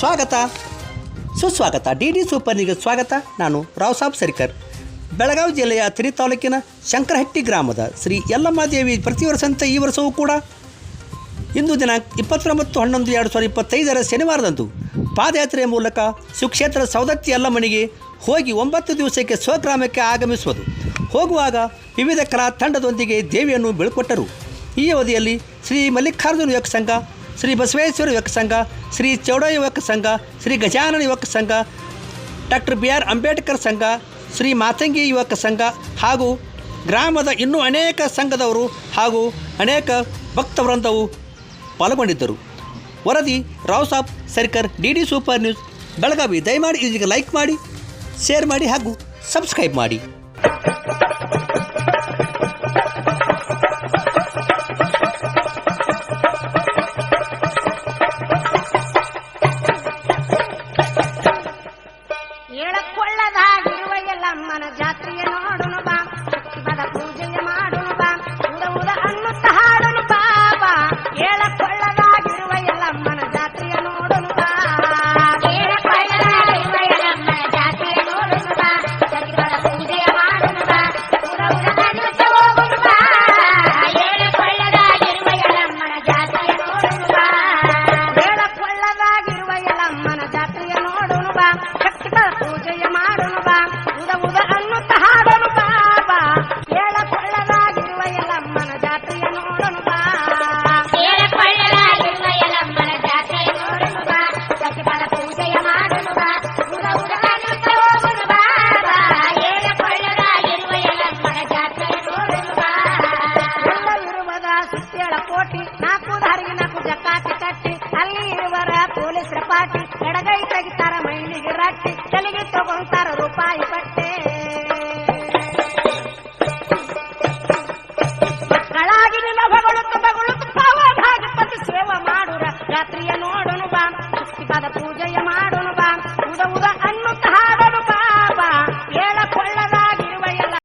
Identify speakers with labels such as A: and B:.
A: ಸ್ವಾಗತ ಸುಸ್ವಾಗತ. D super ನ್ಯೂಸ್ಗೆ ಸ್ವಾಗತ. ನಾನು ರಾವ್ ಸಾಬ್ ಸರಿಕರ್. ಬೆಳಗಾವಿ ಜಿಲ್ಲೆಯ ತಿರಿ ತಾಲೂಕಿನ ಶಂಕರಹಟ್ಟಿ ಗ್ರಾಮದ ಶ್ರೀ ಯಲ್ಲಮ್ಮ ದೇವಿ ಪ್ರತಿ ವರ್ಷದಂತೆ ಈ ವರ್ಷವೂ ಕೂಡ ಇಂದು ದಿನಾಂಕ 29/11/2025 ಶನಿವಾರದಂದು ಪಾದಯಾತ್ರೆಯ ಮೂಲಕ ಸುಕ್ಷೇತ್ರ ಸೌದತ್ತಿ ಯಲ್ಲಮ್ಮನಿಗೆ ಹೋಗಿ 9 ದಿವಸಕ್ಕೆ ಸ್ವಗ್ರಾಮಕ್ಕೆ ಆಗಮಿಸುವುದು. ಹೋಗುವಾಗ ವಿವಿಧ ಕಲಾ ತಂಡದೊಂದಿಗೆ ದೇವಿಯನ್ನು ಬೀಳ್ಕೊಟ್ಟರು. ಈ ಅವಧಿಯಲ್ಲಿ ಶ್ರೀ ಮಲ್ಲಿಕಾರ್ಜುನ ಯುವಕ ಸಂಘ, ಶ್ರೀ ಬಸವೇಶ್ವರ ಯುವಕ ಸಂಘ, ಶ್ರೀ ಚೌಡ ಯುವಕ ಸಂಘ, ಶ್ರೀ ಗಜಾನನ ಯುವಕ ಸಂಘ, ಡಾಕ್ಟರ್ BR ಅಂಬೇಡ್ಕರ್ ಸಂಘ, ಶ್ರೀ ಮಾತಂಗಿ ಯುವಕ ಸಂಘ ಹಾಗೂ ಗ್ರಾಮದ ಇನ್ನೂ ಅನೇಕ ಸಂಘದವರು ಹಾಗೂ ಅನೇಕ ಭಕ್ತವೃಂದವು ಪಾಲ್ಗೊಂಡಿದ್ದರು. ವರದಿ Rao Saab Sarikar, the super news Belagavi. ದಯಮಾಡಿ ಇದಕ್ಕೆ ಲೈಕ್ ಮಾಡಿ, ಶೇರ್ ಮಾಡಿ ಹಾಗೂ ಸಬ್ಸ್ಕ್ರೈಬ್ ಮಾಡಿ.
B: ಏಳಕೊಳ್ಳದಾಗಿರುವ ಯಲ್ಲಮ್ಮನ ಜಾತ್ರೆಯ ನೋಡುನು ಬಾ, ಪದ ಪೂಜೆಯ ಮಾಡುನು ಬಾ, ಉದ ಅನ್ನುತ್ತ ಹಾಡುನು ಬಾಬಾ. ಏಳಕೊಳ್ಳದಾಗಿರುವ ಯಲ್ಲಮ್ಮನ ಜಾತ್ರೆಯ ನೋಡುನು ಬಾ, ಏಳಕೊಳ್ಳದಾಗಿರುವ ಯಲ್ಲಮ್ಮನ ಜಾತ್ರೆಯ ನೋಡುನು ಬಾ, ಪದ ಪೂಜೆಯ ಮಾಡುನು ಬಾ, ಉದ ಅನ್ನುತ್ತ ಹೋಗುನು ಬಾ. ಏಳಕೊಳ್ಳದಾಗಿರುವ ಯಲ್ಲಮ್ಮನ ಜಾತ್ರೆಯ ನೋಡುನು ಬಾ, ಏಳಕೊಳ್ಳದಾಗಿರುವ ಯಲ್ಲಮ್ಮನ ಜಾತ್ರೆಯ ನೋಡುನು ಬಾ, ಪೂಜೆಯ ಮಾಡುನು ಬಾ, ಉದ ಅನ್ನುತ್ತ ಹಾಡನು ಬಾಬಾ. ಏಳಕೊಳ್ಳದಾಗಿರುವ ಯಲ್ಲಮ್ಮನ ಜಾತ್ರೆಯ ನೋಡನು ಬಾ, ಏಳಕೊಳ್ಳದಾಗಿರುವ ಯಲ್ಲಮ್ಮನ ಜಾತ್ರೆಯ ನೋಡನು ಬಾ, ಸತಿಪದ ಪೂಜೆಯ ಮಾಡನು ಬಾ, ಉದ ಅನ್ನುತ್ತ ಹೋಗುನು ಬಾಬಾ. ಏಳಕೊಳ್ಳದಾಗಿರುವ ಯಲ್ಲಮ್ಮನ ಜಾತ್ರೆಯ ನೋಡನು ಬಾ. ಎಲ್ಲವಿರುವದ ಸುತ್ತೇಳ ಕೋಟಿ, 4 ದಾರಿಗೆ 4 ಜಕಾತಿ ಕಟ್ಟಿ, ಅಲ್ಲಿ ಇರುವರ ಪೊಲೀಸರ ಪಾಟಿ, ಎಡಗೈ ತೆಗಿತಾರ ಮೈಲಿಗೆ ರಟ್ಟಿ, ತಲೆಗೆ ತಗೊಂತ